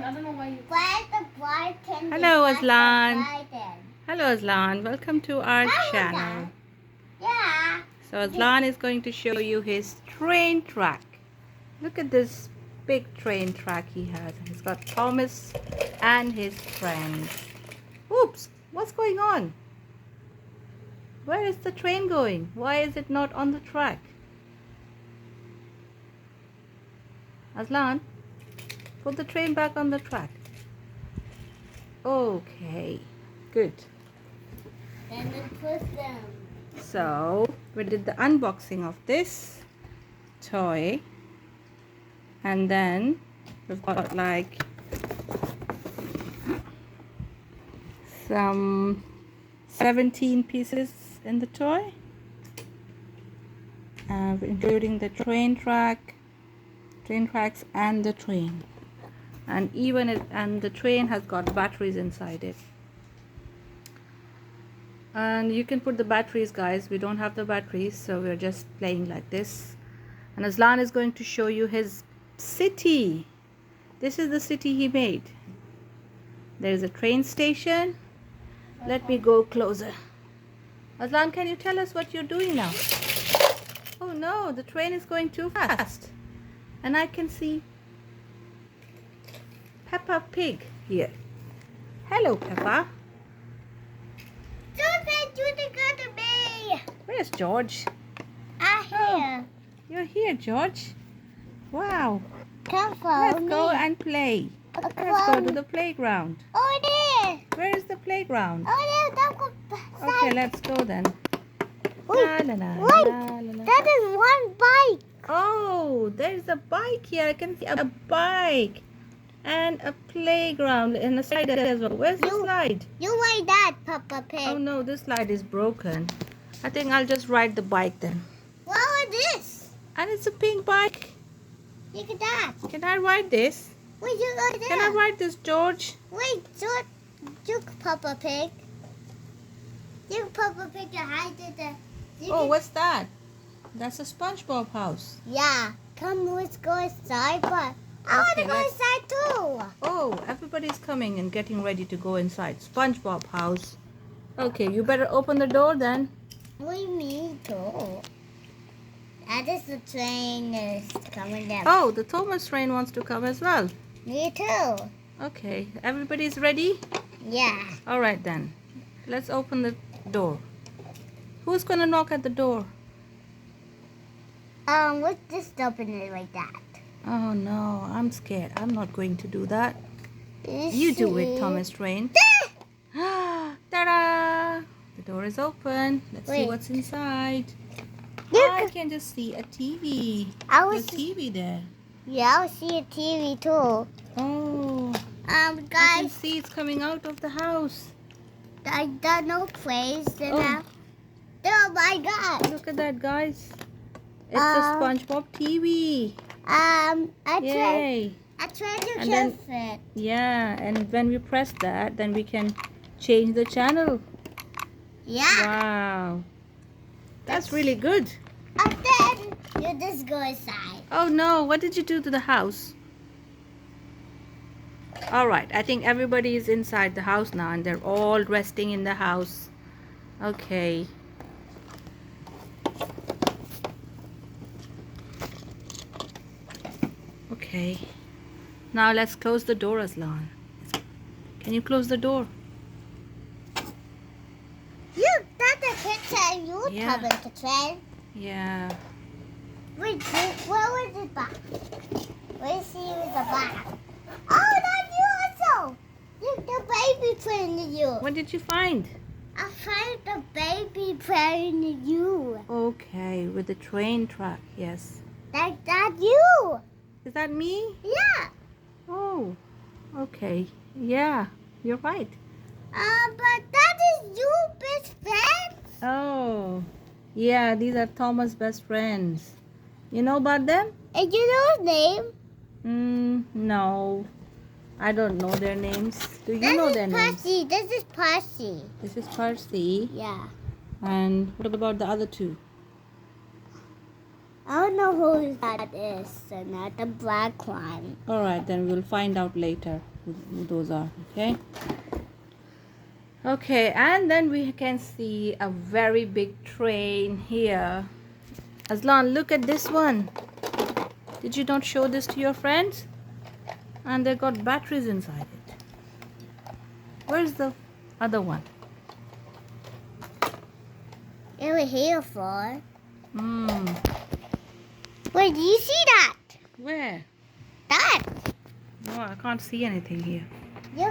I don't know why you... Where's the button? Hello, Azlan. Hello, Azlan. Welcome to our channel. Yeah. So Azlan is going to show you his train track. Look at this big train track he has. He's got Thomas and his friends. Oops, what's going on? Where is the train going? Why is it not on the track? Azlan, put the train back on the track. Okay, good. Then we push them. So we did the unboxing of this toy, and then we've got like some 17 pieces in the toy, including the train tracks and the train, and the train has got batteries inside it. And you can put the batteries, guys. We don't have the batteries, so we're just playing like this. And Azlan is going to show you his city. This is the city he made. There's a train station. Let me go closer. Azlan, can you tell us what you're doing now? Oh no, the train is going too fast. And I can see Peppa Pig here. Hello, Peppa. Where's George? Here. You're here, George. Wow. Come Let's go and play. Let's go to the playground. Oh, there. Where is the playground? Oh, there. Okay, let's go then. Wait, La, la, la, wait. la, la, la. That is one bike. Oh, there's a bike here. I can see a bike and a playground and a slide as well. Where's the slide? You like that, Peppa Pig. Oh no, this slide is broken. I think I'll just ride the bike then. What is this? And it's a pink bike. Look at that. Can I ride this? Wait, you like that? Can I ride this, George? Wait, you Peppa Pig. You Peppa Pig to hide it. Oh, what's that? That's a SpongeBob house. Yeah. Come, let's go inside, but I want to Okay, go inside too. Oh, everybody's coming and getting ready to go inside. SpongeBob house. Okay, you better open the door then. We need to. That is the train is coming down. Oh, the Thomas train wants to come as well. Me too. Okay, everybody's ready? Yeah. All right then. Let's open the door. Who's gonna knock at the door? Let's just open it like that. Oh no, I'm scared. I'm not going to do that. You do it, Thomas Train. Ta-da! The door is open. Let's see Wait. what's inside. Look. I can just see a TV. I There's was a TV there. Yeah, I'll see a TV too. Oh, I can Guys, see it's coming out of the house. I don't know place. Oh. Oh my God. Look at that, guys. It's a SpongeBob TV. I tried Yay. to And then- kiss it. Yeah, and when we press that, then we can change the channel. Yeah. Wow. That's really good. And then you just go inside. Oh no, what did you do to the house? Alright, I think everybody is inside the house now and they're all resting in the house. Okay. Okay. Now let's close the door, Azlan. Can you close the door? That's a picture and you Yeah. come into train. Yeah. Wait, where was the back? Where's the back? Oh, that's you also. Look, the baby playing you. What did you find? I found the baby playing you. Okay, with the train track, yes. That's you. Is that me? Yeah. Oh, okay. Yeah, you're right. But that is your best friend. Oh, yeah, these are Thomas' best friends. You know about them? And you know his name? No. I don't know their names. Do you This know is their names? Percy. This is Percy. This is Percy. Yeah. And what about the other two? I don't know who that is. So not the black one. Alright, then we'll find out later. who those are. Okay. Okay, and then we can see a very big train here. Azlan, look at this one. Did you not show this to your friends? And they got batteries inside it. Where's the other one? They were here for. Hmm. Wait, do you see that? Where? That. No, I can't see anything here.